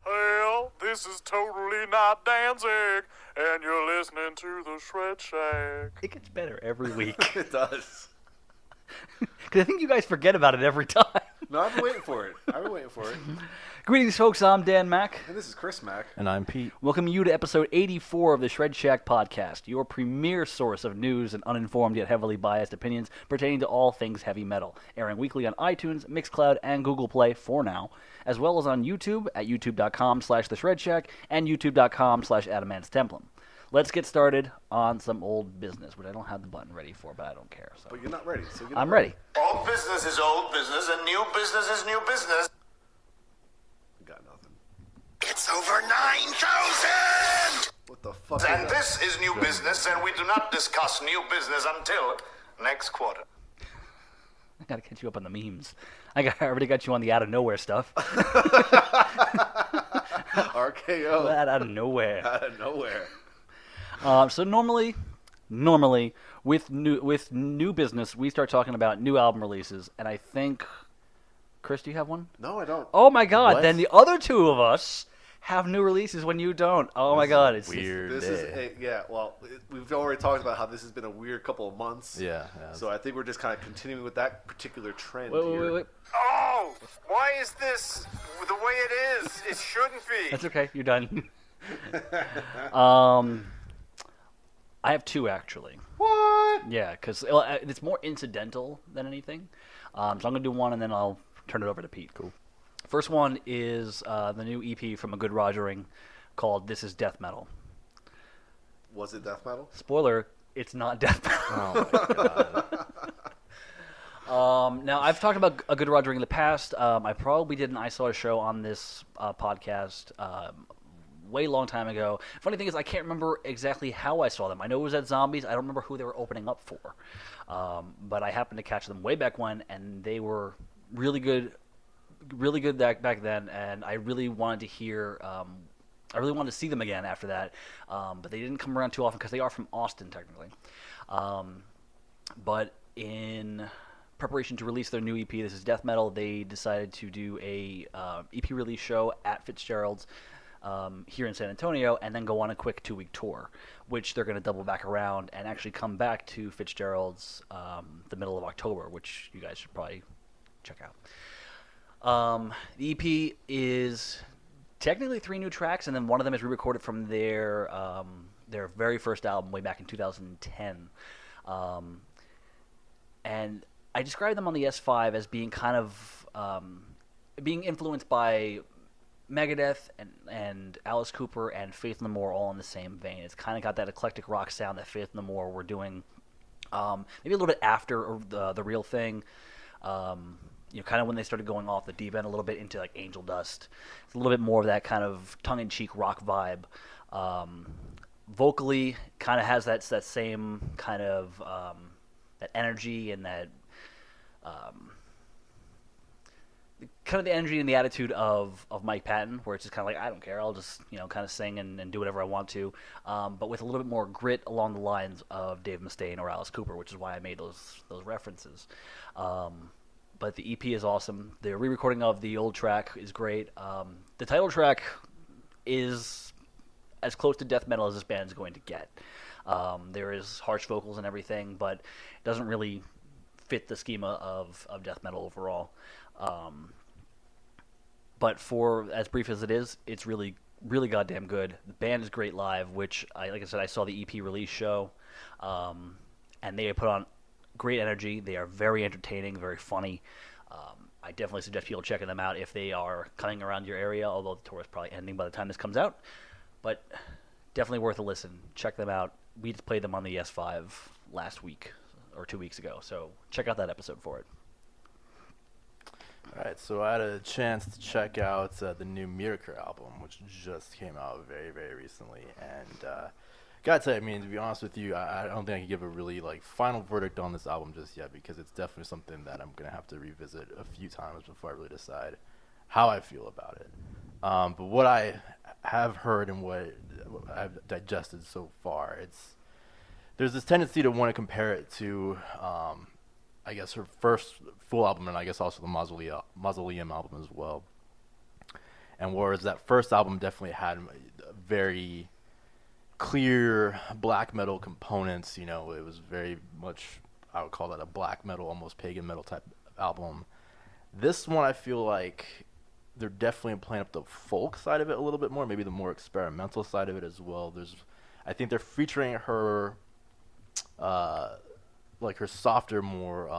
Hell, this is totally not Danzig, and you're listening to the Shred Shack. It gets better every week. It does. Because I think you guys forget about it every time. No, I've been waiting for it. Greetings, folks. I'm Dan Mack. And this is Chris Mack. And I'm Pete. Welcome you to episode 84 of the Shred Shack podcast, your premier source of news and uninformed yet heavily biased opinions pertaining to all things heavy metal, airing weekly on iTunes, Mixcloud, and Google Play for now, as well as on YouTube at youtube.com/theshredshack and youtube.com/adamanttemplum. Let's get started on some old business, which I don't have the button ready for, but I don't care. So. But you're not ready. I'm ready. Old business is old business, and new business is new business. Got nothing. It's over 9,000! What the fuck? And this is new business, and we do not discuss new business until next quarter. I gotta catch you up on the memes. I already got you on the out of nowhere stuff. RKO. That out of nowhere. Out of nowhere. So normally, with new business, we start talking about new album releases, and I think, Chris, do you have one? No, I don't. Oh my God! What? Then the other two of us have new releases when you don't. Oh my God! It's weird. We've already talked about how this has been a weird couple of months. Yeah. So I think we're just kind of continuing with that particular trend Wait. Oh, why is this the way it is? It shouldn't be. That's okay. You're done. I have two actually. What? Yeah, because it's more incidental than anything. So I'm gonna do one, and then I'll turn it over to Pete. Cool. First one is the new EP from A Good Rogering called "This Is Death Metal." Was it death metal? Spoiler: it's not death metal. Oh my God. Now I've talked about A Good Rogering in the past. I probably did an I Saw a Show on this podcast way long time ago. Funny thing is, I can't remember exactly how I saw them. I know it was at Zombies. I don't remember who they were opening up for, but I happened to catch them way back when, and they were really good back then. And I really wanted to hear. I really wanted to see them again after that, but they didn't come around too often because they are from Austin technically. But in preparation to release their new EP, This Is Death Metal, they decided to do a EP release show at Fitzgerald's here in San Antonio, and then go on a quick 2-week tour, which they're going to double back around and actually come back to Fitzgerald's the middle of October, which you guys should probably check out. The EP is technically 3 new tracks, and then one of them is re-recorded from their very first album way back in 2010. And I described them on the S5 as being kind of being influenced by Megadeth and Alice Cooper and Faith No More all in the same vein. It's kind of got that eclectic rock sound that Faith No More were doing maybe a little bit after the Real Thing. Kind of when they started going off the deep end a little bit into like Angel Dust. It's a little bit more of that kind of tongue-in-cheek rock vibe. Vocally, kind of has that same kind of that energy and that kind of the energy and the attitude of Mike Patton, where it's just kind of like, I don't care, I'll just kind of sing and do whatever I want to, but with a little bit more grit along the lines of Dave Mustaine or Alice Cooper, which is why I made those references. But the EP is awesome. The re-recording of the old track is great. The title track is as close to death metal as this band is going to get. There is harsh vocals and everything, but it doesn't really fit the schema of death metal overall. But for as brief as it is, it's really, really goddamn good. The band is great live, which, like I said, I saw the EP release show, and they put on great energy. They are very entertaining, very funny. I definitely suggest people checking them out if they are coming around your area, although the tour is probably ending by the time this comes out. But definitely worth a listen. Check them out. We just played them on the S5 last week or 2 weeks ago, so check out that episode for it. All right, so I had a chance to check out the new Miracle album, which just came out very, very recently, and gotta tell you, I mean, to be honest with you, I don't think I can give a really final verdict on this album just yet, because it's definitely something that I'm gonna have to revisit a few times before I really decide how I feel about it. But what I have heard and what I've digested so far, there's this tendency to want to compare it to I guess her first full album, and I guess also the Mausoleum album as well. And whereas that first album definitely had very clear black metal components, it was very much, I would call that a black metal, almost pagan metal type album. This one, I feel like they're definitely playing up the folk side of it a little bit more, maybe the more experimental side of it as well. I think they're featuring her, like her softer, more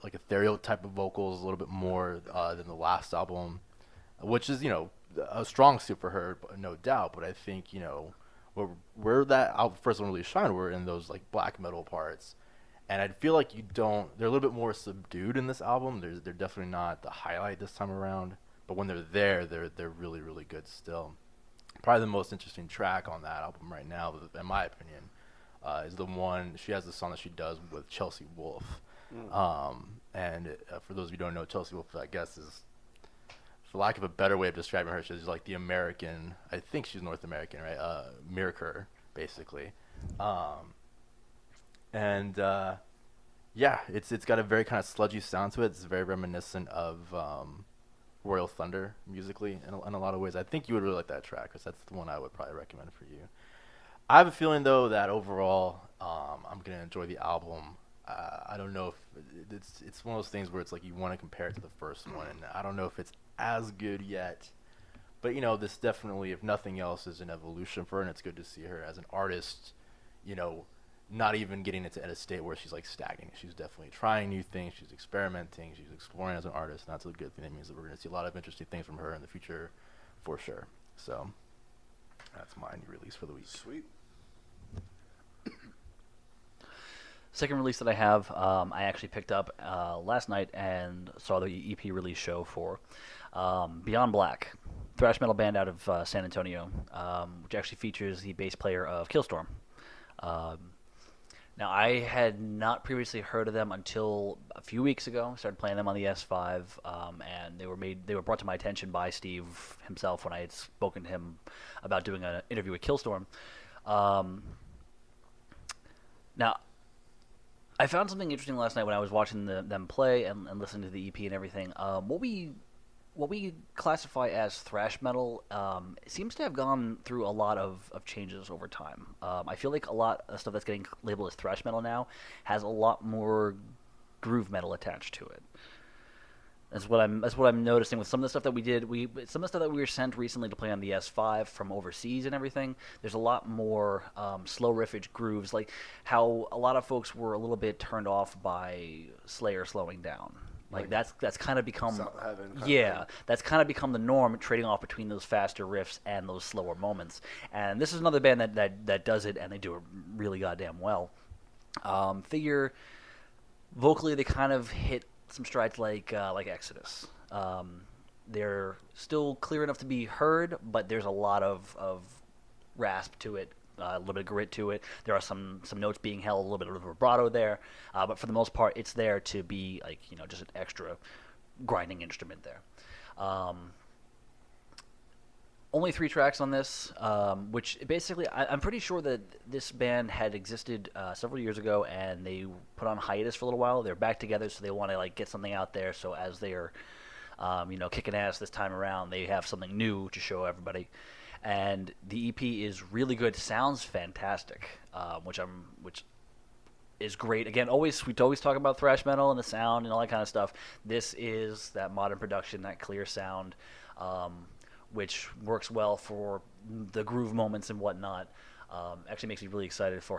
like ethereal type of vocals a little bit more than the last album, which is a strong suit for her, no doubt. But I think where that album first one really shined were in those like black metal parts. And I feel like they're a little bit more subdued in this album. They're definitely not the highlight this time around, but when they're there, they're really, really good still. Probably the most interesting track on that album right now, in my opinion, is the one, she has the song that she does with Chelsea Wolfe. And for those of you who don't know, Chelsea Wolfe, I guess, is, for lack of a better way of describing her, she's like the American, I think she's North American, right? Miracle, basically. Yeah, it's got a very kind of sludgy sound to it. It's very reminiscent of Royal Thunder musically in a lot of ways. I think you would really like that track because that's the one I would probably recommend for you. I have a feeling though that overall I'm gonna enjoy the album. I don't know if it's one of those things where it's like you want to compare it to the first one, and I don't know if it's as good yet. But this definitely, if nothing else, is an evolution for her, and it's good to see her as an artist. Not even getting into a state where she's like stagnating. She's definitely trying new things. She's experimenting. She's exploring as an artist. And that's a good thing. That means that we're going to see a lot of interesting things from her in the future, for sure. So that's my new release for the week. Sweet. Second release that I have, I actually picked up last night and saw the EP release show for Beyond Black, thrash metal band out of San Antonio, which actually features the bass player of Killstorm. Now, I had not previously heard of them until a few weeks ago. I started playing them on the S5, and they were brought to my attention by Steve himself when I had spoken to him about doing an interview with Killstorm. Now, I found something interesting last night when I was watching them play and listening to the EP and everything. What we classify as thrash metal seems to have gone through a lot of changes over time. I feel like a lot of stuff that's getting labeled as thrash metal now has a lot more groove metal attached to it. That's what I'm noticing with some of the stuff that we did. Some of the stuff that we were sent recently to play on the S5 from overseas and everything. There's a lot more slow riffage grooves, like how a lot of folks were a little bit turned off by Slayer slowing down. Like that's kind of become that's kind of become the norm, trading off between those faster riffs and those slower moments. And this is another band that does it, and they do it really goddamn well. Figure vocally they kind of hit some strides like Exodus. They're still clear enough to be heard, but there's a lot of rasp to it. A little bit of grit to it. There are some notes being held, a little bit of vibrato there, but for the most part, it's there to be like just an extra grinding instrument there. Only 3 tracks on this, which basically I'm pretty sure that this band had existed several years ago, and they put on hiatus for a little while. They're back together, so they want to get something out there. So as they're kicking ass this time around, they have something new to show everybody. And the EP is really good. Sounds fantastic, which is great. Again, we always talk about thrash metal and the sound and all that kind of stuff. This is that modern production, that clear sound, which works well for the groove moments and whatnot. Actually makes me really excited for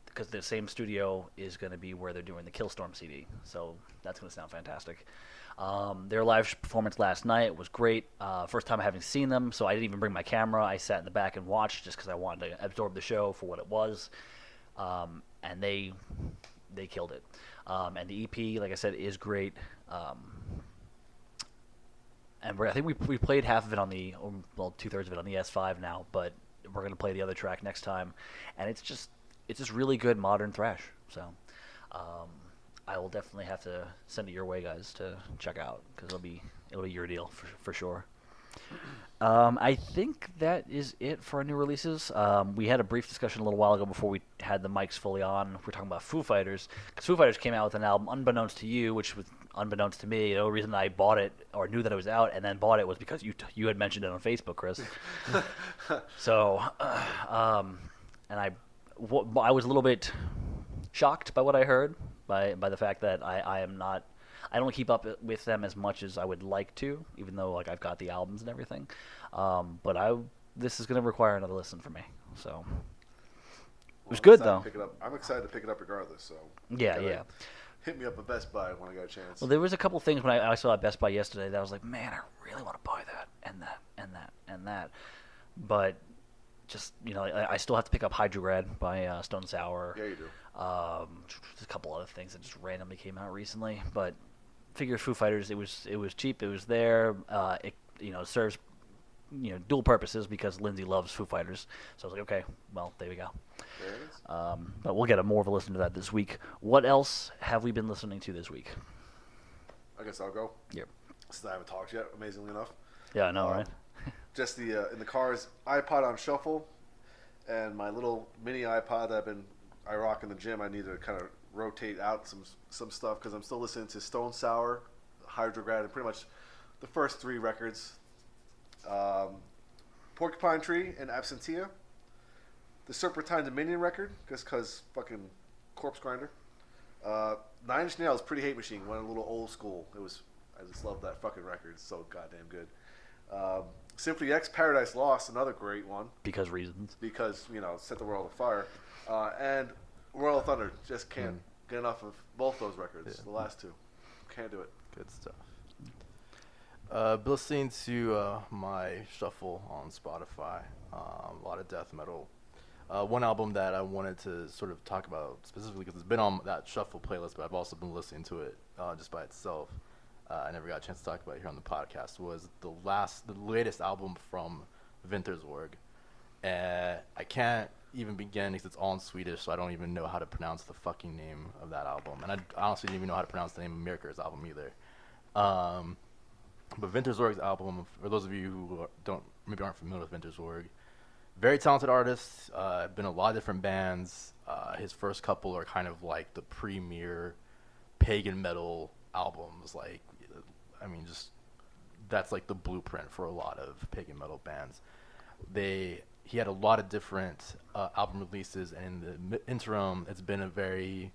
because the same studio is going to be where they're doing the Killstorm CD. So that's going to sound fantastic. Their live performance last night was great. First time having seen them, so I didn't even bring my camera. I sat in the back and watched just because I wanted to absorb the show for what it was. And they killed it. And the EP, like I said, is great. And I think we played half of it on 2/3 of it on the S5 now, but we're gonna play the other track next time. And it's just really good modern thrash. So. I will definitely have to send it your way, guys, to check out because it'll be your deal for sure. I think that is it for our new releases. We had a brief discussion a little while ago before we had the mics fully on. We're talking about Foo Fighters, because Foo Fighters came out with an album unbeknownst to you, which was unbeknownst to me. The only reason I bought it or knew that it was out and then bought it was because you had mentioned it on Facebook, Chris. So, and I was a little bit shocked by what I heard, by the fact that I don't keep up with them as much as I would like to, even though like I've got the albums and everything. But this is going to require another listen for me. So it was good though. I'm excited to pick it up regardless. So yeah. Hit me up at Best Buy when I got a chance. Well, there was a couple things when I saw at Best Buy yesterday that I was like, man, I really want to buy that and that and that and that. But just I still have to pick up Hydrograd by Stone Sour. Yeah, you do. Just a couple other things that just randomly came out recently, but figure Foo Fighters, it was cheap, it was there. It serves dual purposes because Lindsay loves Foo Fighters, so I was like, okay, well, there we go. There it is. But we'll get more of a listen to that this week. What else have we been listening to this week? I guess I'll go. Yep. Since I haven't talked yet, amazingly enough. Yeah, I know, right? Just the in the car's iPod on shuffle, and my little mini iPod that I've been IROC in the gym. I need to kind of rotate out some stuff because I'm still listening to Stone Sour, Hydrograd, and pretty much the first 3 records. Porcupine Tree and Absentia. The Serpentine Dominion record, just because fucking Corpse Grinder. 9 Inch Nails, Pretty Hate Machine, went a little old school. I just love that fucking record. It's so goddamn good. Symphony X, Paradise Lost, another great one. Because reasons. Because, set the world on fire. And Royal Thunder, just can't get enough of both those records. Yeah. The last 2. Can't do it. Good stuff. Listening to my shuffle on Spotify, a lot of death metal. One album that I wanted to sort of talk about specifically because it's been on that shuffle playlist, but I've also been listening to it just by itself. I never got a chance to talk about it here on the podcast. Was the latest album from Winterzorg. I can't even begin because it's all in Swedish, so I don't even know how to pronounce the fucking name of that album. And I honestly didn't even know how to pronounce the name of Mirker's album either. But Winterzorg's album, for those of you who aren't familiar with Winterzorg, very talented artist, been in a lot of different bands. His first couple are kind of like the premier pagan metal albums. That's like the blueprint for a lot of pagan metal bands. He had a lot of different album releases, and in the interim, it's been a very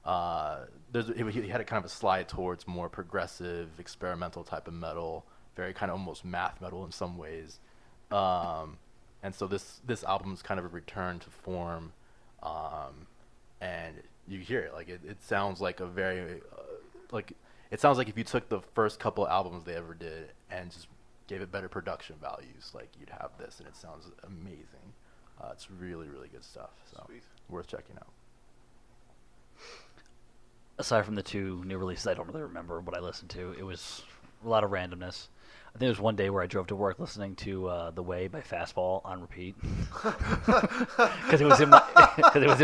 he had a kind of a slide towards more progressive, experimental type of metal, very kind of almost math metal in some ways. And so this album is kind of a return to form, and you hear it it sounds like a very it sounds like if you took the first couple of albums they ever did and just gave it better production values, you'd have this, and it sounds amazing. It's really, really good stuff. So Sweet. Worth checking out. Aside from the 2 new releases, I don't really remember what I listened to. It was a lot of randomness. I think there was one day where I drove to work listening to "The Way" by Fastball on repeat because it was in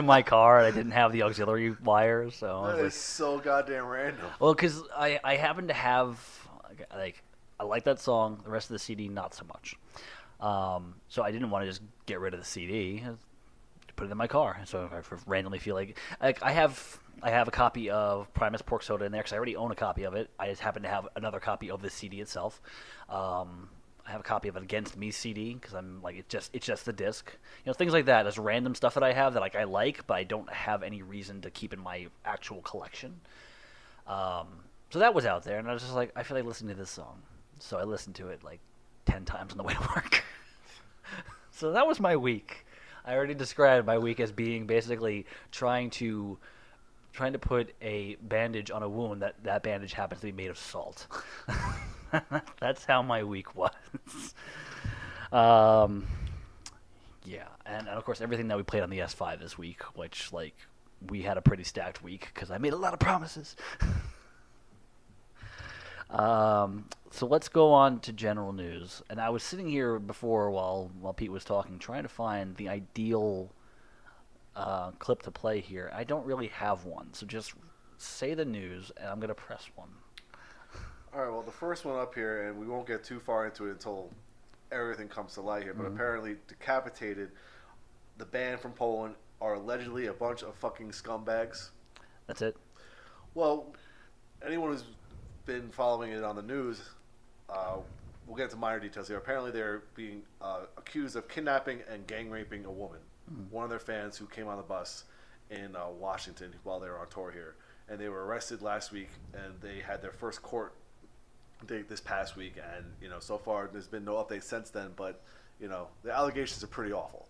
my car and I didn't have the auxiliary wires. So That is so goddamn random. well, because I happen to have I like that song. The rest of the CD, not so much. So I didn't want to just get rid of the CD. Put it in my car. So if I randomly feel like I have a copy of Primus Pork Soda in there because I already own a copy of it. I just happen to have another copy of the CD itself. I have a copy of an Against Me CD because I'm it's just the disc. Things like that. There's random stuff that I have that I like, but I don't have any reason to keep in my actual collection. So that was out there, and I was just I feel like listening to this song. So I listened to it 10 times on the way to work. So that was my week. I already described my week as being basically trying to put a bandage on a wound that bandage happens to be made of salt. That's how my week was. Yeah, and of course everything that we played on the S5 this week, which we had a pretty stacked week because I made a lot of promises. So let's go on to general news. And I was sitting here before while Pete was talking, trying to find the ideal clip to play here. I don't really have one, so just say the news, and I'm going to press one. All right, well, the first one up here, and we won't get too far into it until everything comes to light here, but apparently Decapitated, the band from Poland, are allegedly a bunch of fucking scumbags. That's it? Well, anyone who's been following it on the news, we'll get into minor details here. Apparently they're being accused of kidnapping and gang raping a woman, one of their fans who came on the bus in Washington while they were on tour here. And they were arrested last week, and they had their first court date this past week. And, you know, so far there's been no update since then, but, you know, the allegations are pretty awful.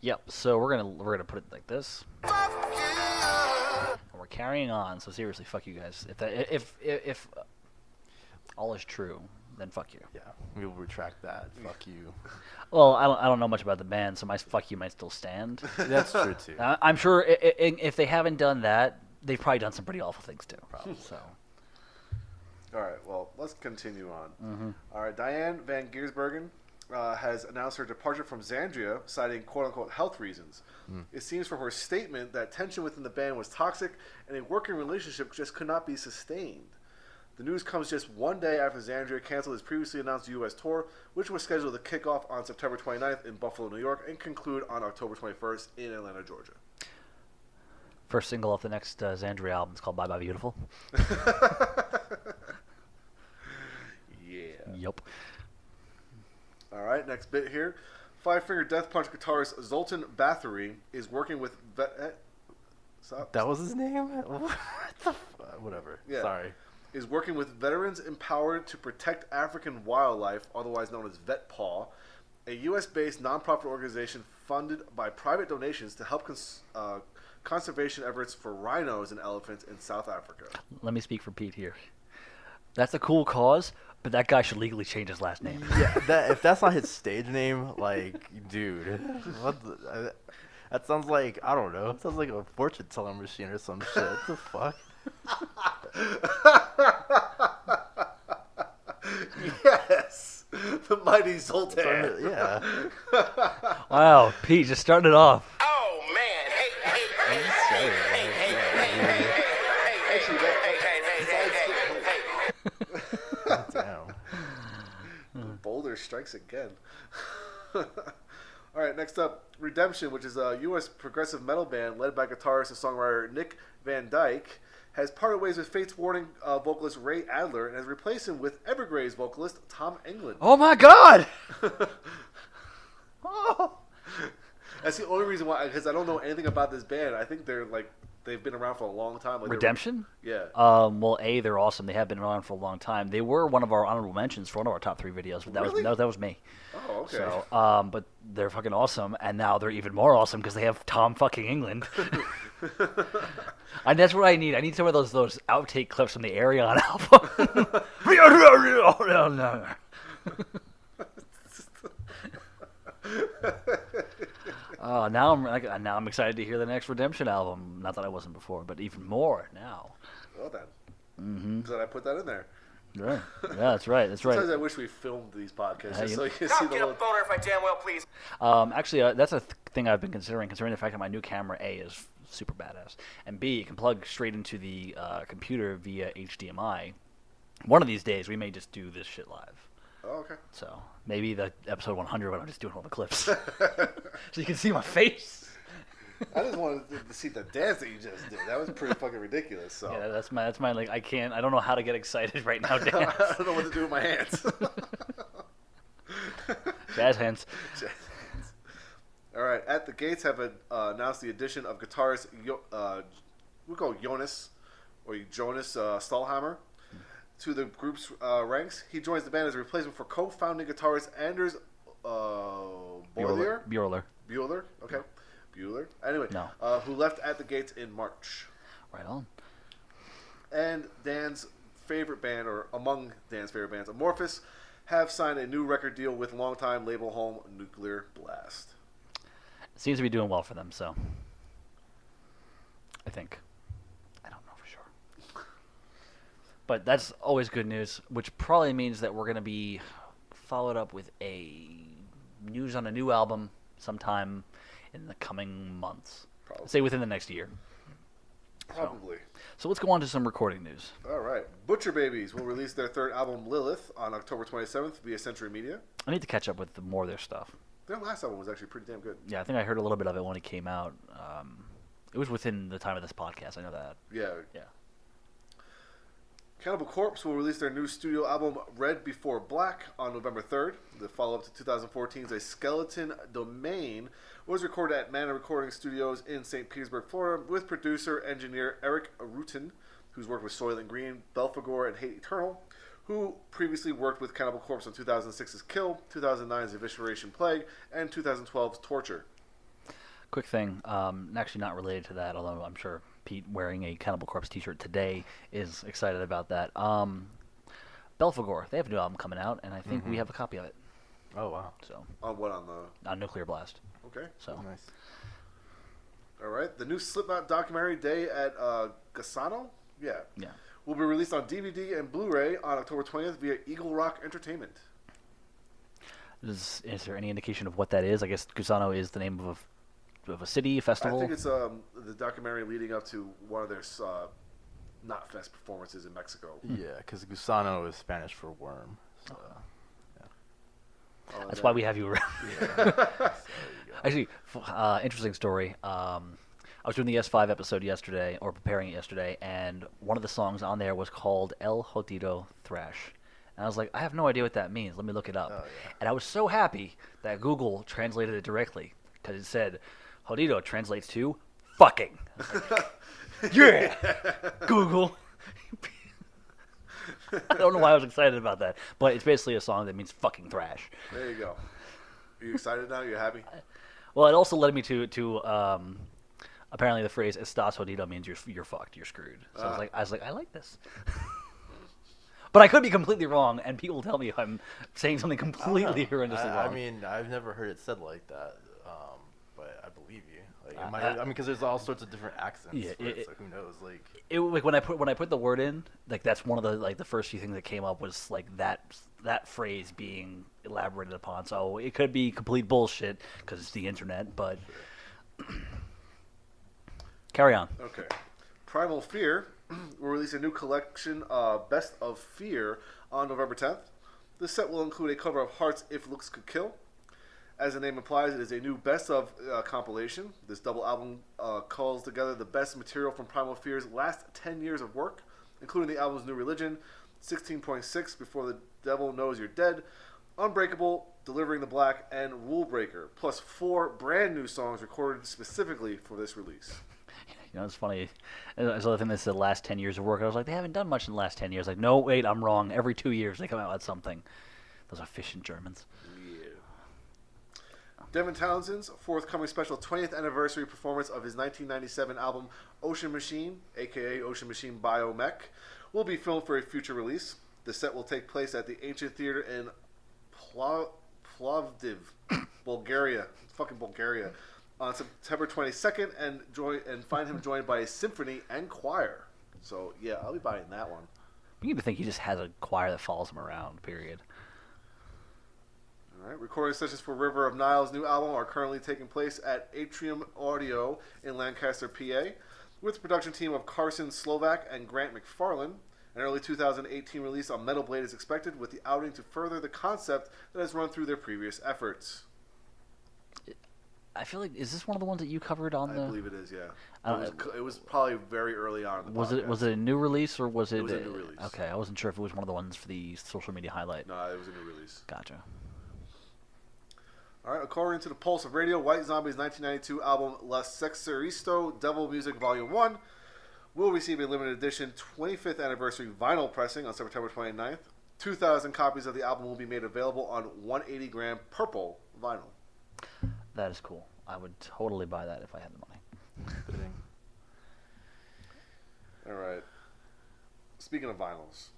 Yep. So we're gonna put it like this. And we're carrying on. So seriously, fuck you guys. If all is true, then fuck you. Yeah, we will retract that. Fuck you. Well, I don't know much about the band, so my fuck you might still stand. That's true too. I'm sure if they haven't done that, they've probably done some pretty awful things too. Probably. So. All right, well, let's continue on. All right, Diane Van Giersbergen has announced her departure from Xandria, citing quote-unquote health reasons. It seems from her statement that tension within the band was toxic and a working relationship just could not be sustained. The news comes just one day after Xandria canceled his previously announced U.S. tour, which was scheduled to kick off on September 29th in Buffalo, New York, and conclude on October 21st in Atlanta, Georgia. First single off the next Xandria album is called Bye Bye Beautiful. Yeah. Yup. All right, next bit here. Five Finger Death Punch guitarist Zoltan Bathory is working with... Stop. That was his name? Whatever. Yeah. Sorry. Is working with Veterans Empowered to Protect African Wildlife, otherwise known as VetPaw, a U.S.-based nonprofit organization funded by private donations to help conservation efforts for rhinos and elephants in South Africa. Let me speak for Pete here. That's a cool cause, but that guy should legally change his last name. Yeah, if that's not his stage name, like, dude, that sounds like, I don't know, it sounds like a fortune telling machine or some shit. What the fuck? Yes, the mighty Zoltan. Yeah. Wow, Pete, just starting it off. Oh, man. Damn. Boulder strikes again. All right, next up, Redemption, which is a U.S. progressive metal band led by guitarist and songwriter Nick Van Dyke, has parted ways with Fates Warning vocalist Ray Adler and has replaced him with Evergrey's vocalist Tom Englund. Oh my God! That's the only reason why, because I don't know anything about this band. I think they've been around for a long time. Like Redemption? Yeah. Well, they're awesome. They have been around for a long time. They were one of our honorable mentions for one of our top 3 videos. But Really? that was me. Oh, okay. So, but they're fucking awesome, and now they're even more awesome because they have Tom fucking England. And that's what I need. I need some of those outtake clips from the Arion album. Now I'm excited to hear the next Redemption album. Not that I wasn't before, but even more now. Well then. Glad I put that in there. Right. Yeah, that's right. That's right. Sometimes I wish we filmed these podcasts just so you can Now see the get a little... boner if I damn well please. Actually, that's a thing I've been considering the fact that my new camera, A, is super badass, and B, it can plug straight into the computer via HDMI. One of these days, we may just do this shit live. Oh, okay. So maybe the episode 100 when I'm just doing all the clips, so you can see my face. I just wanted to see the dance that you just did. That was pretty fucking ridiculous. So Yeah, that's my like I don't know how to get excited right now, I dance. don't know what to do with my hands. Jazz hands. All right, At the Gates have announced the addition of guitarist we call Jonas Stahlhammer to the group's ranks. He joins the band as a replacement for co-founding guitarist Anders Buehler. Okay, Bueller. Anyway, No. Who left At the Gates in March. Right on. And Dan's favorite band, or among Dan's favorite bands, Amorphous, have signed a new record deal with longtime label home Nuclear Blast. It seems to be doing well for them, so I think. I don't know for sure. But that's always good news, which probably means that we're going to be followed up with news on a new album sometime in the coming months. Probably. Say within the next year. Probably. So let's go on to some recording news. All right. Butcher Babies will release their third album, Lilith, on October 27th via Century Media. I need to catch up with more of their stuff. Their last album was actually pretty damn good. Yeah, I think I heard a little bit of it when it came out. It was within the time of this podcast. I know that. Yeah. Yeah. Cannibal Corpse will release their new studio album, Red Before Black, on November 3rd. The follow-up to 2014's A Skeleton Domain was recorded at Mana Recording Studios in St. Petersburg, Florida, with producer-engineer Eric Rutin, who's worked with Soylent Green, Belphegor, and Hate Eternal, who previously worked with Cannibal Corpse on 2006's Kill, 2009's Evisceration Plague, and 2012's Torture. Quick thing, actually not related to that, although I'm sure Pete wearing a Cannibal Corpse t-shirt today is excited about that. Belphegor, they have a new album coming out, and I think we have a copy of it. Oh, wow. So On what, on the... on Nuclear Blast. Okay. So Nice. All right. The new Slipknot documentary, Day at Gasano? Yeah. yeah. Will be released on DVD and Blu-ray on October 20th via Eagle Rock Entertainment. Is there any indication of what that is? I guess Gusano is the name of a city, a festival. I think it's the documentary leading up to one of their Not Fest performances in Mexico. Yeah, because Gusano is Spanish for worm. So, That's why we have you around. yeah. Actually, interesting story. I was doing the S5 episode yesterday, or preparing it yesterday, and one of the songs on there was called El Jodido Thrash. And I was like, I have no idea what that means. Let me look it up. Oh, yeah. And I was so happy that Google translated it directly, because it said, Jodido translates to fucking. Yeah! Google. I don't know why I was excited about that, but it's basically a song that means fucking thrash. There you go. Are you excited now? You happy? Well, it also led me to apparently the phrase "estás jodido" means you're fucked, you're screwed. So I was like, I like this. But I could be completely wrong, and people tell me I'm saying something completely horrendously wrong. I mean, I've never heard it said like that, but I believe you. Like, because there's all sorts of different accents. Yeah, so who knows? Like, like when I put the word in, like that's one of the first few things that came up was like that phrase being elaborated upon. So it could be complete bullshit because it's the internet, but carry on. Okay. Primal Fear will release a new collection, Best of Fear, on November 10th. This set will include a cover of Hearts If Looks Could Kill. As the name implies, it is a new Best of compilation. This double album calls together the best material from Primal Fear's last 10 years of work, including the album's New Religion, 16.6, Before the Devil Knows You're Dead, Unbreakable, Delivering the Black, and Rule Breaker, plus 4 brand new songs recorded specifically for this release. You know, it's funny. I saw the thing that said last 10 years of work. I was like, they haven't done much in the last 10 years. Like, no, wait, I'm wrong. Every 2 years they come out with something. Those efficient Germans. Devin Townsend's forthcoming special 20th anniversary performance of his 1997 album Ocean Machine, aka Ocean Machine Biomech, will be filmed for a future release. The set will take place at the Ancient Theater in Plovdiv, Bulgaria, on September 22nd, and find him joined by a symphony and choir. So yeah, I'll be buying that one. You even think he just has a choir that follows him around, period. All right. Recording sessions for River of Nile's new album are currently taking place at Atrium Audio in Lancaster, PA, with the production team of Carson Slovak and Grant McFarlane. An early 2018 release on Metal Blade is expected, with the outing to further the concept that has run through their previous efforts. I feel like, is this one of the ones that you covered on I believe it is, yeah. It was probably very early on in the podcast. Was it a new release, or was it... It was a new release. Okay, I wasn't sure if it was one of the ones for the social media highlight. No, it was a new release. Gotcha. All right, according to the Pulse of Radio, White Zombie's 1992 album La Sexeristo Devil Music Volume 1 will receive a limited edition 25th anniversary vinyl pressing on September 29th. 2,000 copies of the album will be made available on 180-gram purple vinyl. That is cool. I would totally buy that if I had the money. All right. Speaking of vinyls,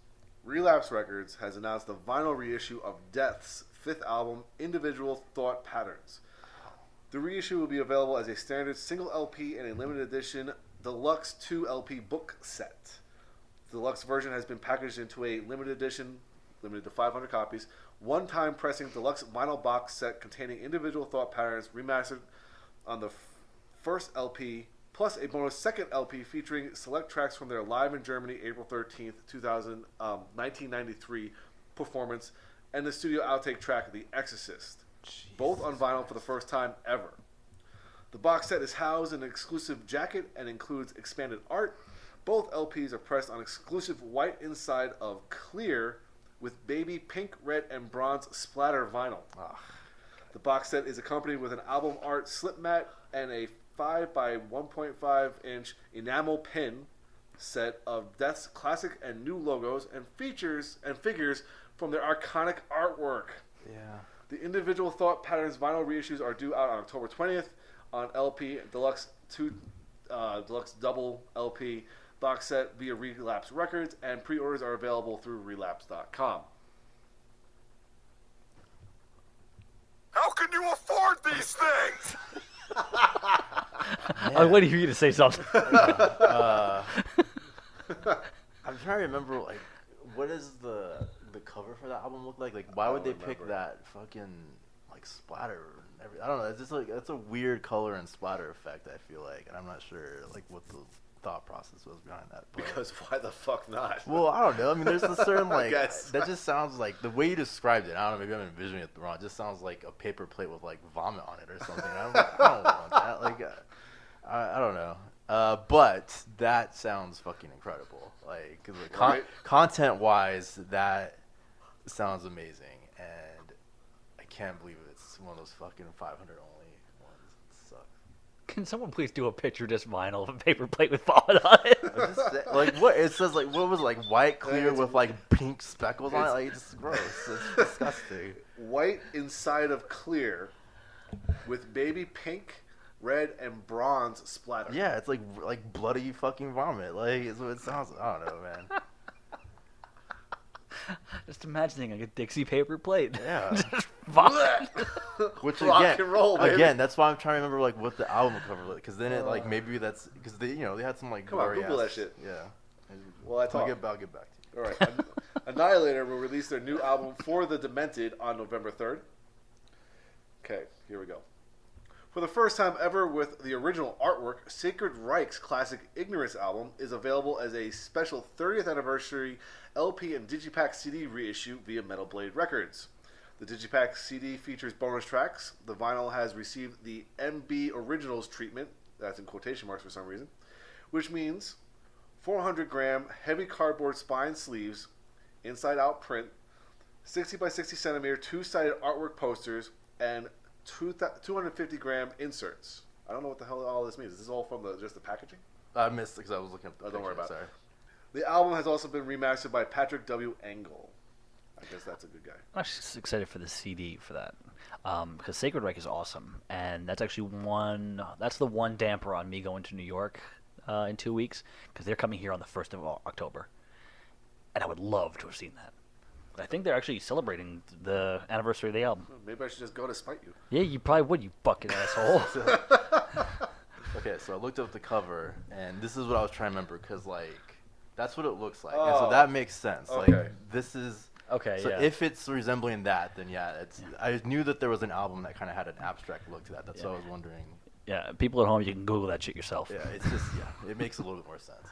Relapse Records has announced the vinyl reissue of Death's 5th album, Individual Thought Patterns. The reissue will be available as a standard single LP and a limited edition deluxe 2 LP book set. The deluxe version has been packaged into a limited edition, limited to 500 copies, one-time pressing deluxe vinyl box set containing Individual Thought Patterns remastered on the first LP plus a bonus second LP featuring select tracks from their live in Germany April 13th, 1993 performance, and the studio outtake track The Exorcist. Both on vinyl for the first time ever. The box set is housed in an exclusive jacket and includes expanded art. Both LPs are pressed on exclusive white inside of clear with baby pink, red, and bronze splatter vinyl. The box set is accompanied with an album art slip mat and a 5 by 1.5 inch enamel pin set of Death's classic and new logos and figures from their iconic artwork. Yeah. The individual Thought Patterns vinyl reissues are due out on October 20th on LP, deluxe double LP box set via Relapse Records, and pre-orders are available through relapse.com. How can you afford these things? I'm waiting for you to say something. I'm trying to remember, like, what does the cover for that album look like? Like, why would they pick that fucking, like, splatter? I don't know. It's just like, it's a weird color and splatter effect, I feel like, and I'm not sure, like, what the thought process was behind that. But, Because why the fuck not? well, I don't know. I mean, there's a certain, like, guess. that just sounds like, the way you described it, I don't know, maybe I'm envisioning it wrong. It just sounds like a paper plate with, like, vomit on it or something. I don't want that. Like, I don't know. But that sounds fucking incredible. Like, 'cause, like, Right. content-wise, that sounds amazing. And I can't believe it's one of those fucking 500 only ones. It sucks. Can someone please do a picture disc vinyl of a paper plate with vomit on it? Like, what? It says, like, what was it, like, white clear with, like, pink speckles on it? Like, it's just gross. It's disgusting. White inside of clear with baby pink, red, and bronze splatter. Yeah, it's like bloody fucking vomit. Like, it's what it sounds like. I don't know, man. Just imagining like a Dixie paper plate. Yeah. Just vomit. Which Rock again, and roll, baby. again, that's why I'm trying to remember like what the album cover looked. Because then it like maybe that's because they they had some like Come on, gory Google ass- that shit. Yeah. Well, I'll get back to you. All right. Annihilator will release their new album For the Demented on November 3rd. Okay, here we go. For the first time ever with the original artwork, Sacred Reich's classic Ignorance album is available as a special 30th anniversary LP and Digipack CD reissue via Metal Blade Records. The Digipack CD features bonus tracks. The vinyl has received the MB Originals treatment, that's in quotation marks for some reason, which means 400-gram heavy cardboard spine sleeves, inside-out print, 60 by 60 centimeter two-sided artwork posters, and 250-gram inserts. I don't know what the hell all this means. Is this all from just the packaging? I missed because I was looking at the Don't worry picture, about it. sorry. The album has also been remastered by Patrick W. Engel. I guess that's a good guy. I'm actually just excited for the CD for that, because Sacred Reich is awesome, and that's actually the one damper on me going to New York in 2 weeks, because they're coming here on the 1st of October, and I would love to have seen that. I think they're actually celebrating the anniversary of the album. Maybe I should just go to spite you. Yeah, you probably would, you fucking asshole. Okay, so I looked up the cover, and this is what I was trying to remember because like that's what it looks like, and so that makes sense. Okay. Like this is. Okay, So yeah. if it's resembling that, then yeah, it's. I knew that there was an album that kind of had an abstract look to that. That's what I was wondering. Yeah, people at home, you can Google that shit yourself. Yeah, it's just it makes a little bit more sense.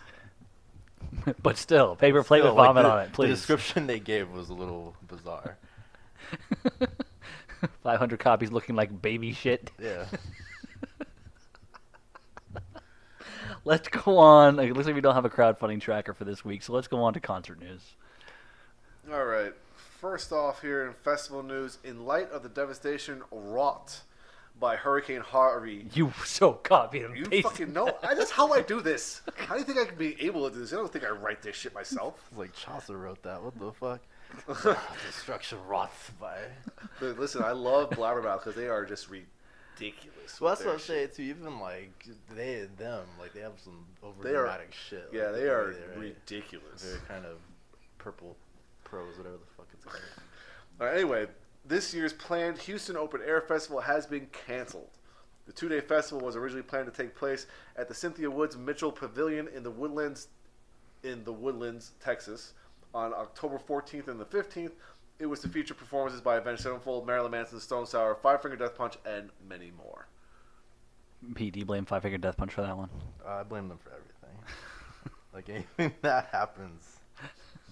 But still, paper plate Still, with vomit the, on it, please. The description they gave was a little bizarre. 500 copies looking like baby shit. Yeah. Let's go on. It looks like we don't have a crowdfunding tracker for this week, so let's go on to concert news. All right. First off, here in festival news, in light of the devastation wrought by Hurricane Harvey. You so copy and You pasted fucking know. That's how I do this. How do you think I can be able to do this? I don't think I write this shit myself. It's like Chaucer wrote that. What the fuck? Destruction wrought by. But listen, I love Blabbermouth because they are just ridiculous. Well, with that's their what I'm saying shit. too. Even like they and them, like they have some over They are- dramatic shit. Yeah, like, they the are way they write. ridiculous. Very kind of purple prose, whatever the fuck it's called. All right, anyway, this year's planned Houston Open Air Festival has been canceled. The two-day festival was originally planned to take place at the Cynthia Woods Mitchell Pavilion in the Woodlands, Texas, on October 14th and the 15th. It was to feature performances by Avenged Sevenfold, Marilyn Manson, Stone Sour, Five Finger Death Punch, and many more. Pete, do you blame Five Finger Death Punch for that one? I blame them for everything. Like anything that happens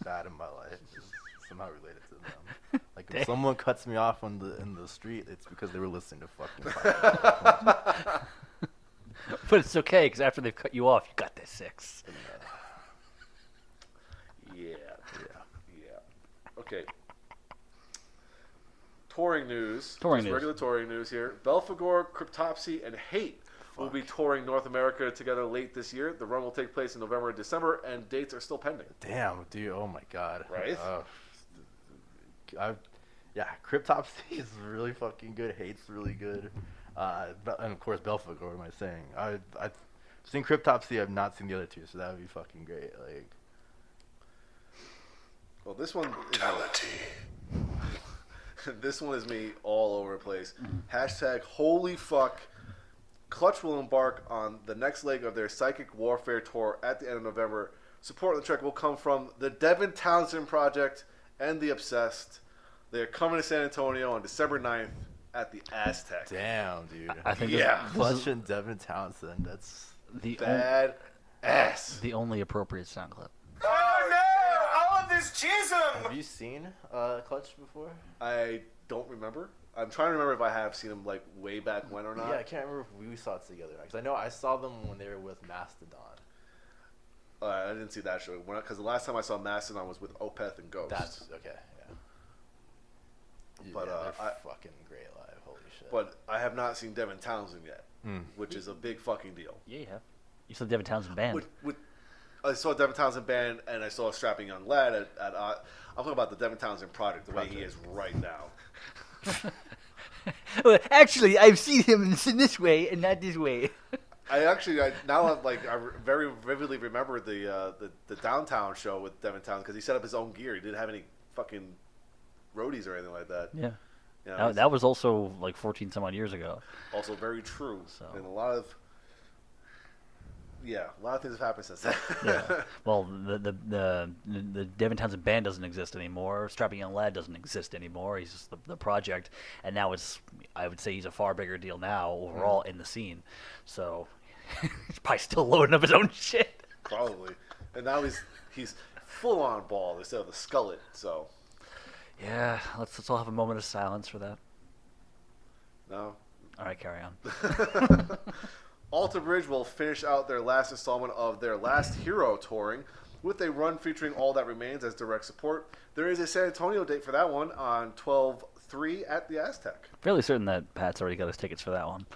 bad in my life is somehow related to them. Like if someone cuts me off in the street, it's because they were listening to fucking Five Finger Death Punch. But it's okay, because after they've cut you off, you got their 6. Yeah. Okay. Touring news. Regular touring news here. Belphegor, Cryptopsy, and Hate will be touring North America together late this year. The run will take place in November and December, and dates are still pending. Damn, dude. Oh, my God. Right? Yeah, Cryptopsy is really fucking good. Hate's really good. And, of course, Belphegor, what am I saying? I've seen Cryptopsy. I've not seen the other two, so that would be fucking great. Like, well, this one is this one is me all over the place. Hashtag holy fuck. Clutch will embark on the next leg of their Psychic Warfare tour at the end of November. Support on the track will come from the Devin Townsend Project and the Obsessed. They are coming to San Antonio on December 9th at the Aztec. damn, dude. I think Clutch and Devin Townsend. That's the bad ass. the only appropriate sound clip. Oh no! All of this chism! Have you seen Clutch before? I don't remember. I'm trying to remember if I have seen them like way back when or not. Yeah, I can't remember if we saw it together. Because I know I saw them when they were with Mastodon. I didn't see that show because the last time I saw Mastodon was with Opeth and Ghost. That's okay. Yeah. But they're fucking great live. Holy shit. But I have not seen Devin Townsend yet, which is a big fucking deal. Yeah, you have. You saw Devin Townsend band. I saw Devin Townsend band and I saw a strapping young lad at I'm talking about the Devin Townsend project, the way he is right now. Well, actually, I've seen him in this way and not this way. I very vividly remember the downtown show with Devin Townsend because he set up his own gear. He didn't have any fucking roadies or anything like that. Yeah. You know, That was also like 14 some odd years ago. also very true. So. And a lot of things have happened since then. Yeah. Well, the Devin Townsend band doesn't exist anymore. Strapping Young Lad doesn't exist anymore. He's just the project, and now I would say he's a far bigger deal now overall in the scene. So he's probably still loading up his own shit. Probably. And now he's full on ball instead of the skullet. So Yeah, let's all have a moment of silence for that. no. All right, carry on. Alter Bridge will finish out their last installment of their Last Hero touring with a run featuring All That Remains as direct support. There is a San Antonio date for that one on 12/3 at the Aztec. Fairly certain that Pat's already got his tickets for that one.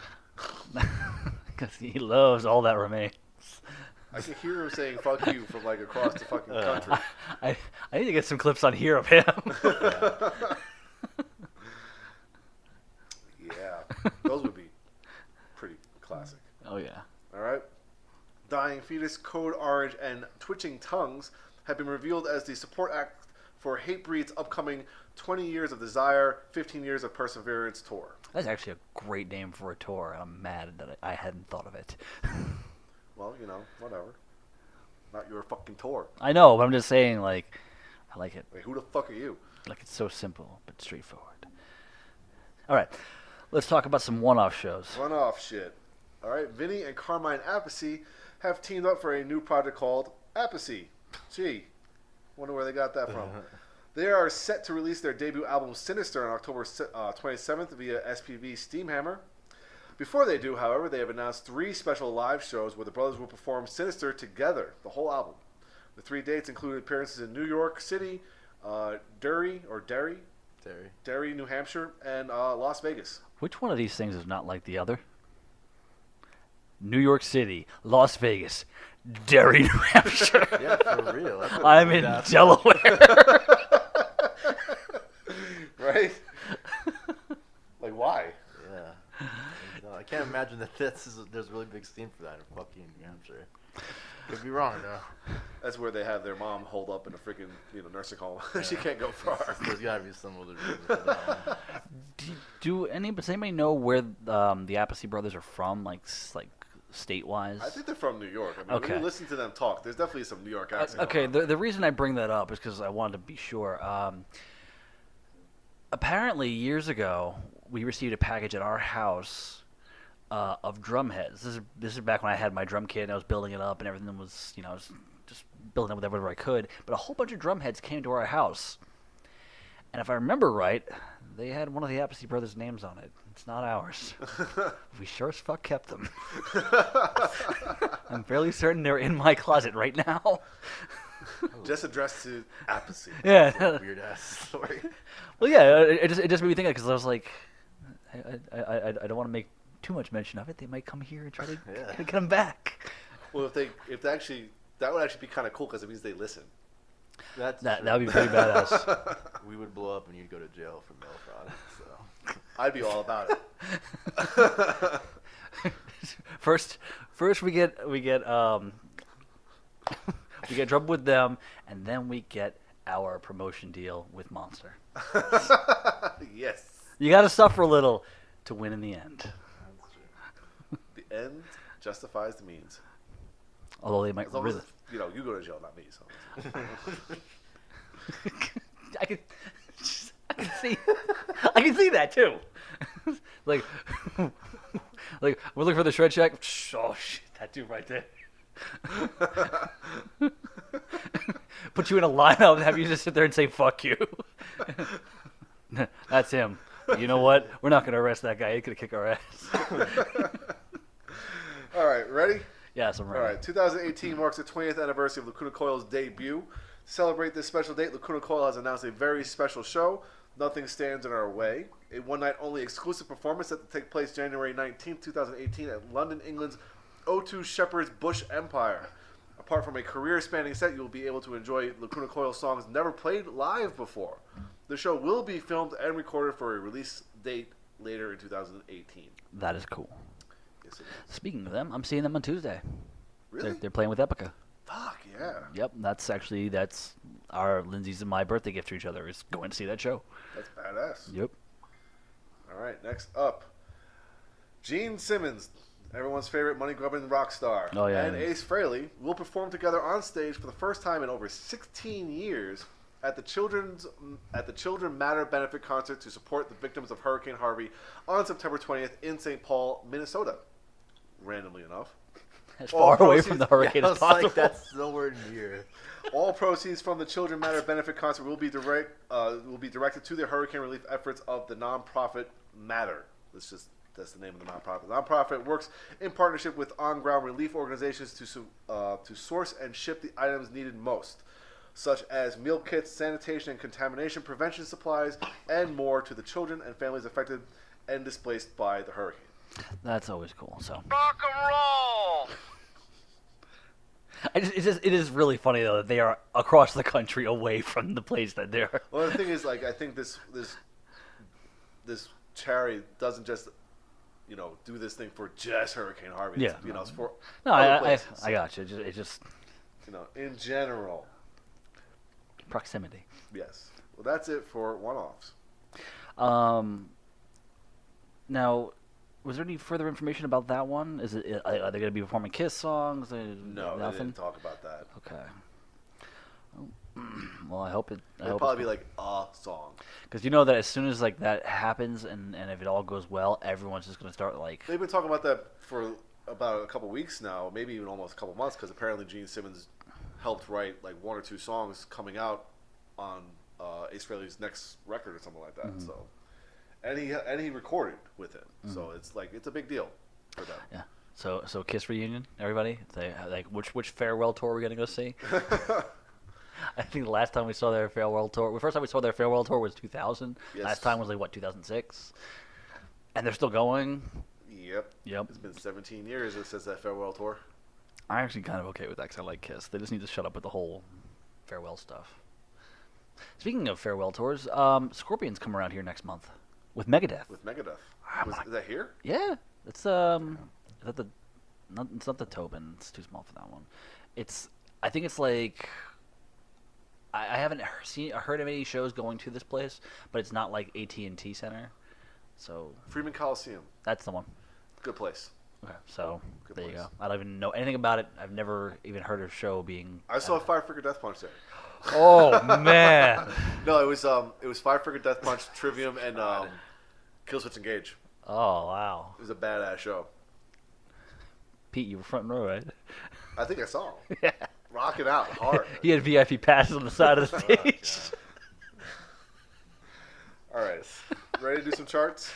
Because he loves All That Remains. I can hear him saying "fuck you" from like across the fucking country. I need to get some clips on here of him. Yeah, those would be pretty classic. Oh yeah. All right. Dying Fetus, Code Orange, and Twitching Tongues have been revealed as the support act for Hatebreed's upcoming 20 Years of Desire, 15 Years of Perseverance tour. That's actually a great name for a tour, and I'm mad that I hadn't thought of it. Well, whatever. Not your fucking tour. I know, but I'm just saying, like, I like it. Wait, who the fuck are you? Like, it's so simple, but straightforward. All right, let's talk about some one-off shows. One-off shit. All right, Vinny and Carmine Apathy have teamed up for a new project called Apathy. Gee, wonder where they got that from. They are set to release their debut album Sinister on October 27th via SPV Steamhammer. Before they do, however, they have announced 3 special live shows where the brothers will perform Sinister together, the whole album. The 3 dates include appearances in New York City, Derry, New Hampshire, and Las Vegas. Which one of these things is not like the other? New York City, Las Vegas, Derry, New Hampshire. Yeah, for real. I'm in Delaware. Right? Like, why? Yeah. No, I can't imagine that there's a really big scene for that in fucking New Hampshire. Could be wrong, though. That's where they have their mom holed up in a freaking nursing home. She can't go far. There's gotta be some other reason for that one. Does anybody know where the Apathy Brothers are from, like state-wise? I think they're from New York. I mean, Okay. when you listen to them talk, there's definitely some New York accent. Okay, going on. the reason I bring that up is because I wanted to be sure. Apparently, years ago, we received a package at our house of drum heads. This is back when I had my drum kit and I was building it up and everything was, I was just building it with whatever I could. But a whole bunch of drum heads came to our house. And if I remember right, they had one of the Apathy Brothers' names on it. It's not ours. We sure as fuck kept them. I'm fairly certain they're in my closet right now. Just addressed to Apathy. Yeah. Weird ass story. Well, yeah, it just made me think because I was like, I don't want to make too much mention of it. They might come here and try to get them back. Well, if they actually, that would actually be kind of cool because it means they listen. That would be pretty badass. We would blow up and you'd go to jail for mail fraud. So I'd be all about it. First we get we get trouble with them, and then we get our promotion deal with Monster. Yes. You got to suffer a little to win in the end. that's true. The end justifies the means. Although they might As long really. as, you go to jail, not me. So. I can see that too. like we're looking for the shred check. Oh shit, that dude right there. Put you in a lineup and have you just sit there and say "fuck you." That's him. You know what? We're not gonna arrest that guy. He's gonna kick our ass. All right, ready? Yes, I'm ready. All right, 2018 marks the 20th anniversary of Lacuna Coil's debut. To celebrate this special date, Lacuna Coil has announced a very special show, Nothing Stands in Our Way, a one-night-only exclusive performance set to take place January 19th, 2018 at London, England's O2 Shepherd's Bush Empire. Apart from a career-spanning set, you will be able to enjoy Lacuna Coil songs never played live before. The show will be filmed and recorded for a release date later in 2018. That is cool. Yes, it is. Speaking of them, I'm seeing them on Tuesday. Really? They're playing with Epica. Fuck, yeah. Yep, that's our Lindsay's and my birthday gift to each other is going to see that show. That's badass. Yep. All right, next up. Gene Simmons, everyone's favorite money-grubbing rock star, Oh, yeah. and Ace Frehley will perform together on stage for the first time in over 16 years at the Children Matter benefit concert to support the victims of Hurricane Harvey on September 20th in St. Paul, Minnesota. Randomly enough. As All far away proceeds- from the hurricane I as was possible. like, that's nowhere near. All proceeds from the Children Matter benefit concert will be directed to the hurricane relief efforts of the nonprofit Matter. That's the name of the nonprofit. The nonprofit works in partnership with on-ground relief organizations to source and ship the items needed most, such as meal kits, sanitation and contamination prevention supplies, and more to the children and families affected and displaced by the hurricane. That's always cool. So Rock and roll! it is really funny though that they are across the country away from the place that they're. Well, the thing is, I think this charity doesn't just do this thing for just Hurricane Harvey. Yeah. It's for No, other I places. got you. It just In general. proximity. Yes. Well, that's it for one-offs. Now, was there any further information about that one? Are they going to be performing Kiss songs? No, they nothing. didn't talk about that. Okay. Well, I hope it. It'll probably be like a song. Because you know that as soon as like that happens and if it all goes well, everyone's just going to start like. They've been talking about that for about a couple weeks now, maybe even almost a couple months, because apparently Gene Simmons helped write like one or two songs coming out on Ace Frehley's next record or something like that. Mm-hmm. So, and he recorded with him. So it's a big deal for them. Yeah. So Kiss reunion, everybody. Which farewell tour are we going to go see? I think the last time we saw their farewell tour, the first time we saw their farewell tour was 2000. Yes. Last time was 2006. And they're still going. Yep. Yep. It's been 17 years since that farewell tour. I'm actually kind of okay with that because I like Kiss. They just need to shut up with the whole farewell stuff. Speaking of farewell tours, Scorpions come around here next month with Megadeth. With Megadeth. Oh Is that here? Yeah, it's it's not the Tobin. It's too small for that one. I think it's like I haven't heard of any shows going to this place, but it's not like AT&T Center. So Freeman Coliseum. that's the one. Good place. Okay, so Good there you place. go. I don't even know anything about it. I've never even heard of a show being. I saw Five Finger Death Punch there. Oh man! No, it was Five Finger Death Punch, Trivium, and Killswitch Engage. Oh wow! It was a badass show. Pete, you were front row, right? I think I saw him. Yeah. Rocking out hard. He had VIP passes on the side of the stage. All right. Ready to do some charts?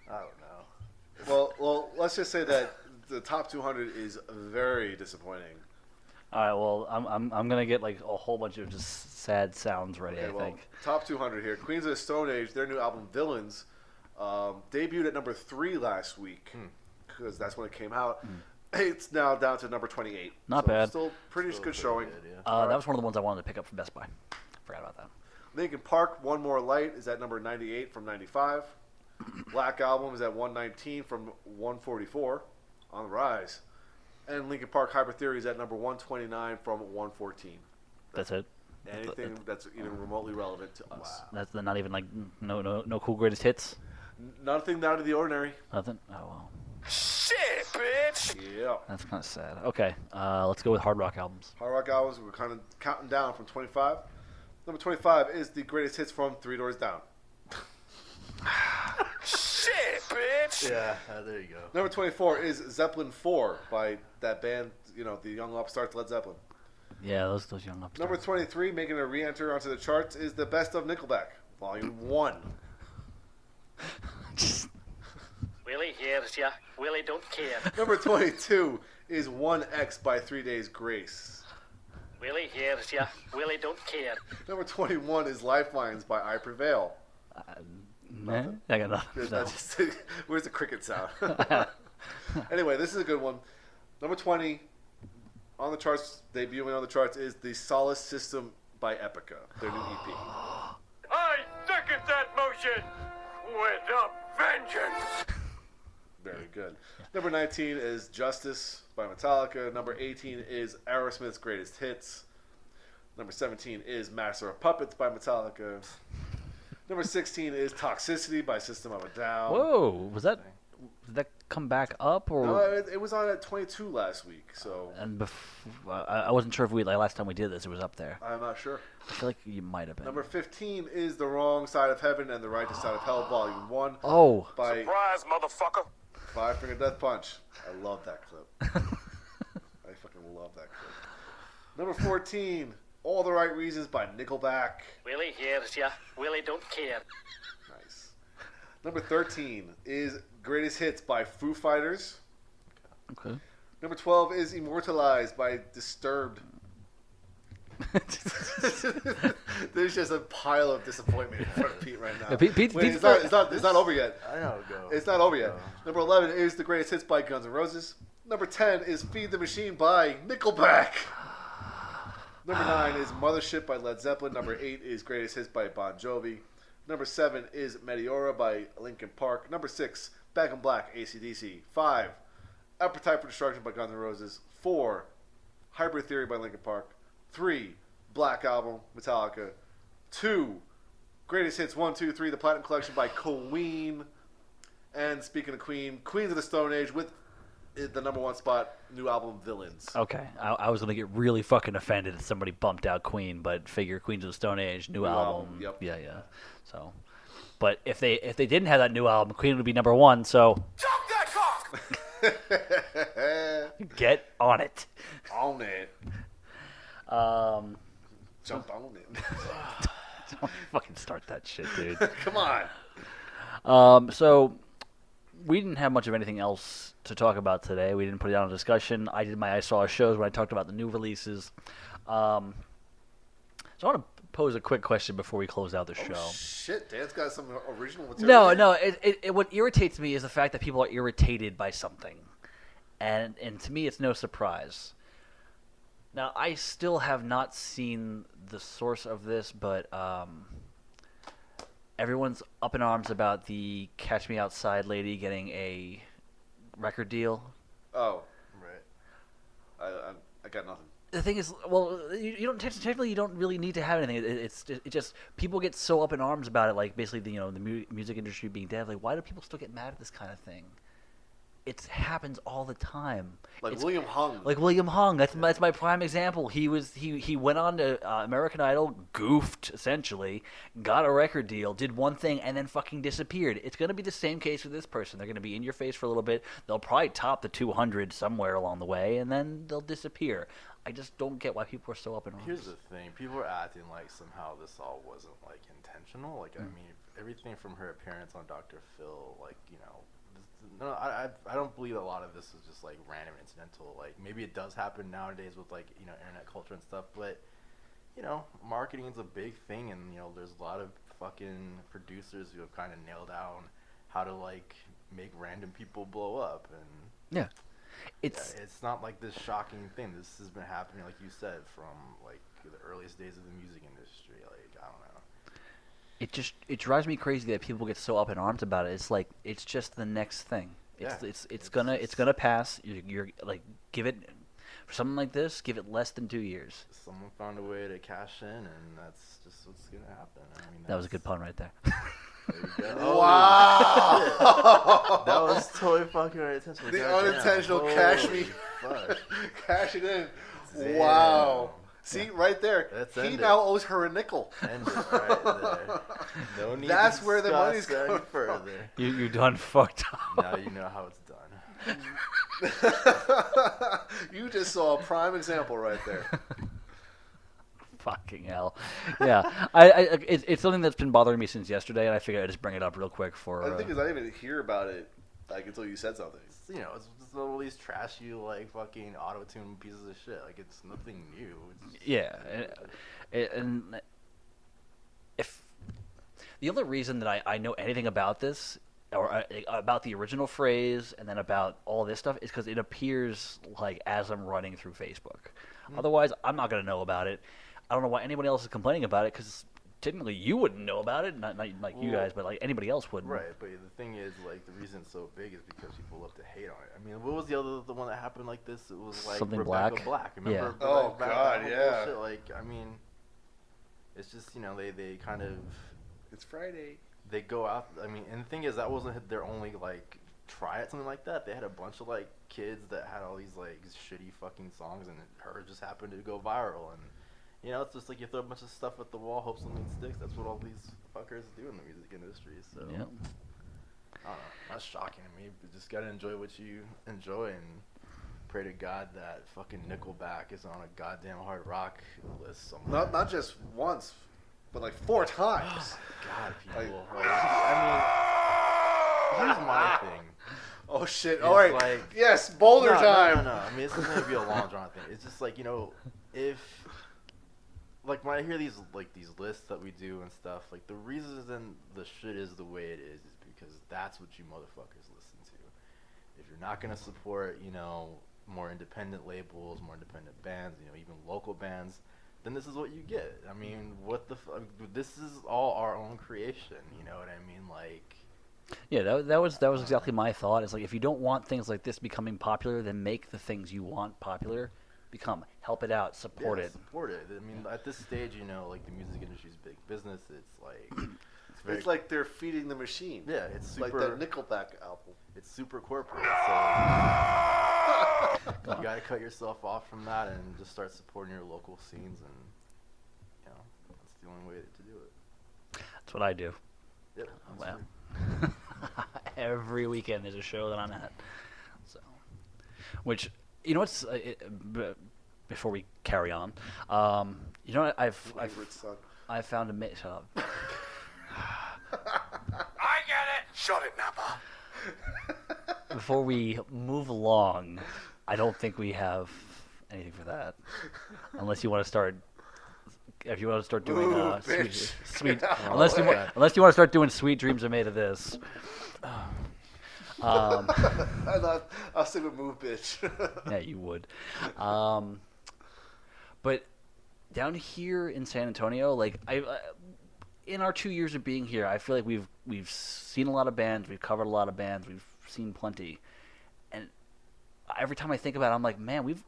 I don't know. Well, let's just say that the top 200 is very disappointing. All right, well, I'm gonna get like a whole bunch of just sad sounds ready. Okay, I think. top 200 here. Queens of the Stone Age, their new album Villains, debuted at number 3 last week because that's when it came out. It's now down to number 28. Not bad. Still pretty good showing. Good, yeah. That was one of the ones I wanted to pick up from Best Buy. Forgot about that. Linkin Park, One More Light is at number 98 from 95. Black Album is at 119 from 144, on the rise. And Linkin Park Hyper Theory is at number 129 from 114. That's it. Anything that's even remotely relevant to us. That's not even like no cool greatest hits. Nothing out of the ordinary. Nothing. Oh well. Shit, bitch! Yeah. That's kind of sad. Okay, let's go with hard rock albums. Hard rock albums, we're kind of counting down from 25. Number 25 is the greatest hits from Three Doors Down. Shit, bitch! Yeah, there you go. Number 24 is Zeppelin 4 by that band, the young upstarts Led Zeppelin. Yeah, those young upstarts. Number 23, making a re-enter onto the charts, is The Best of Nickelback, Volume 1. Willie hears ya. Willie don't care. Number 22 is 1X by 3 Days Grace. Willie hears ya. Willie don't care. Number 21 is Lifelines by I Prevail. I got nothing. No. Where's the cricket sound? Anyway, this is a good one. Number 20 on the charts, debuting on the charts, is The Solace System by Epica, their new EP. I second that motion with a vengeance! Very good. Number 19 is Justice by Metallica. Number 18 is Aerosmith's Greatest Hits. Number 17 is Master of Puppets by Metallica. Number 16 is Toxicity by System of a Down. Whoa, did that come back up or? No, it was on at 22 last week, so And I wasn't sure if last time we did this, it was up there. I'm not sure. I feel like you might have been. Number 15 is The Wrong Side of Heaven and The Righteous Side of Hell, Volume 1 Oh, by Surprise, motherfucker! Five Finger Death Punch. I love that clip. I fucking love that clip. Number 14, All the Right Reasons by Nickelback. Willie hears ya. Willie don't care. Nice. Number 13 is Greatest Hits by Foo Fighters. okay. Number 12 is Immortalized by Disturbed. There's just a pile of disappointment in front of Pete right now. Yeah, Pete's Wait, it's not over yet. I know. Go. It's not over yet. Go. Number 11 is The Greatest Hits by Guns N' Roses. Number 10 is Feed the Machine by Nickelback. Number 9 is Mothership by Led Zeppelin. Number 8 is Greatest Hits by Bon Jovi. Number 7 is Meteora by Linkin Park. Number 6, Back in Black, AC/DC. 5, Appetite for Destruction by Guns N' Roses. 4, Hyper Theory by Linkin Park. 3, Black Album, Metallica. 2, Greatest Hits 1, 2, 3, The Platinum Collection by Queen. And speaking of Queen, Queens of the Stone Age with the number 1 spot, new album Villains. Okay, I was gonna get really fucking offended if somebody bumped out Queen, but figure Queens of the Stone Age, new album. Yep. Yeah. So, but if they didn't have that new album, Queen would be number 1. So Jump that cock! get on it. On it. Um, Jump on it. don't fucking start that shit, dude. Come on. So we didn't have much of anything else to talk about today. We didn't put it on a discussion. I did my I Saw shows when I talked about the new releases. So I want to pose a quick question before we close out the show. Oh, shit, Dan's got some original material. No. What irritates me is the fact that people are irritated by something, and to me, it's no surprise. Now, I still have not seen the source of this, but everyone's up in arms about the Catch Me Outside lady getting a record deal. Oh, right. I got nothing. The thing is, well, you don't technically you don't really need to have anything. It just people get so up in arms about it, like basically the music industry being dead. Like, why do people still get mad at this kind of thing? it happens all the time. Like William Hung. Like William Hung, that's my prime example. He went on to American Idol, goofed essentially, got a record deal, did one thing, and then fucking disappeared. It's gonna be the same case with this person. They're gonna be in your face for a little bit. They'll probably top the 200 somewhere along the way, and then they'll disappear. I just don't get why people are so up in arms. Here's the thing: people are acting like somehow this all wasn't like intentional. Like I mean, everything from her appearance on Dr. Phil, like no, I don't believe a lot of this is just like random, incidental. Like maybe it does happen nowadays with like internet culture and stuff, but marketing is a big thing, and there's a lot of fucking producers who have kind of nailed down how to like make random people blow up, and yeah. It's not like this shocking thing. This has been happening, like you said, from like the earliest days of the music industry. Like I don't know. It drives me crazy that people get so up in arms about it. It's like it's just the next thing. It's gonna pass. You're like give it for something like this. Give it less than 2 years. Someone found a way to cash in, and that's just what's gonna happen. I mean, that was a good pun right there. There you go. Wow! That was totally fucking unintentional. The unintentional cash me. Cash it in. Damn. Wow. See, right there. Let's He end now owes her a nickel. End it right there. No need That's to where the money's discuss any coming from. further. You done fucked up. Now you know how it's done. You just saw a prime example right there. Fucking hell. Yeah. It's something that's been bothering me since yesterday, and I figured I'd just bring it up real quick for... The thing is, I didn't even hear about it like until you said something. It's just all these trashy, like, fucking auto-tune pieces of shit. Like, it's nothing new. Yeah. And if... The only reason that I know anything about this, or about the original phrase, and then about all this stuff, is because it appears, like, as I'm running through Facebook. Otherwise, I'm not going to know about it. I don't know why anybody else is complaining about it, because technically you wouldn't know about it, not like you guys, but like anybody else wouldn't. Right, but the thing is, like, the reason it's so big is because people love to hate on it. I mean, what was the one that happened like this? It was like Something Rebecca Black. Remember? Yeah. Oh, Back God, that yeah. bullshit? Like, I mean, it's just, they kind of... It's Friday. They go out, I mean, and the thing is, that wasn't their only, like, try at something like that. They had a bunch of, like, kids that had all these, like, shitty fucking songs, and her just happened to go viral, and... it's just like you throw a bunch of stuff at the wall, hope something sticks. That's what all these fuckers do in the music industry. So, Yeah. I don't know. That's shocking to me. But just gotta enjoy what you enjoy and pray to God that fucking Nickelback is on a goddamn hard rock list somewhere. Not just once, but like 4 times. God, people. Like- I mean, here's my thing. Oh shit! It's All right. like- Yes, Boulder time. No. I mean, it's just gonna be a long drawn thing. It's just like if. Like, when I hear these lists that we do and stuff, like, the reason the shit is the way it is because that's what you motherfuckers listen to. If you're not going to support, more independent labels, more independent bands, even local bands, then this is what you get. I mean, this is all our own creation, you know what I mean? Like... Yeah, that was exactly my thought. It's like, if you don't want things like this becoming popular, then make the things you want popular become. Help it out, support it. Support it. I mean, at this stage, like, the music industry's big business. It's like... It's like they're feeding the machine. Yeah, it's super... Like that Nickelback album. It's super corporate, so... you gotta cut yourself off from that and just start supporting your local scenes, and, that's the only way to do it. That's what I do. Yep. Well, every weekend there's a show that I'm at. So, which, what's... before we carry on, I've found a shut up. I get it. Shut it, Napa. Before we move along, I don't think we have anything for that, unless you want to start. If you want to start doing sweet, unless you want to start doing "Sweet Dreams Are Made of This." I'll stick with Move, bitch. Yeah, you would. But down here in San Antonio, like in our 2 years of being here, I feel like we've seen a lot of bands, we've covered a lot of bands, we've seen plenty, and every time I think about it, I'm like, man, we've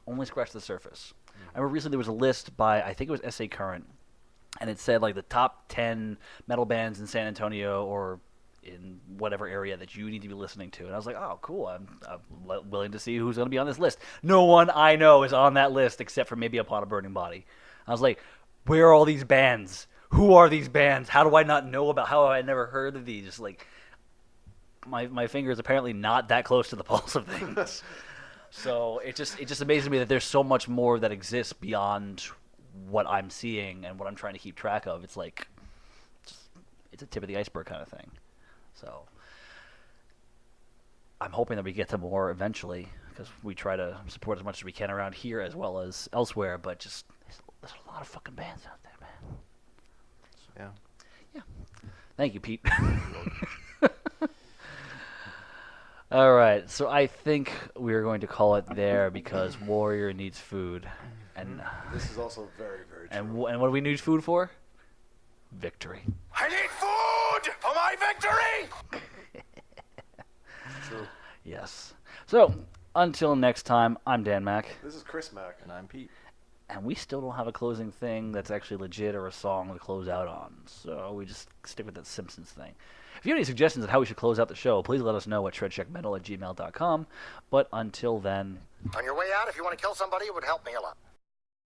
only scratched the surface. I remember recently there was a list by, I think it was SA Current, and it said like the top 10 metal bands in San Antonio or in whatever area that you need to be listening to. And I was like, oh, cool. I'm willing to see who's going to be on this list. No one I know is on that list except for maybe Upon a Burning Body. I was like, where are all these bands? Who are these bands? How do I not know about? How have I never heard of these? Just like my finger is apparently not that close to the pulse of things. So it just amazes me that there's so much more that exists beyond what I'm seeing and what I'm trying to keep track of. It's like it's a tip of the iceberg kind of thing. So I'm hoping that we get to more eventually because we try to support as much as we can around here as well as elsewhere. But just there's a lot of fucking bands out there, man. Yeah. Thank you, Pete. All right, so I think we're going to call it there because Warrior needs food, and This is also very, very true. and what do we need food for? Victory. I need food for my victory! True. Yes. So until next time, I'm Dan Mack, This is Chris Mack. And I'm Pete. and we still don't have a closing thing that's actually legit or a song to close out on. So we just stick with that Simpsons thing. If you have any suggestions on how we should close out the show, please let us know at shredcheckmetal@gmail.com. But until then, On your way out, if you want to kill somebody, it would help me a lot.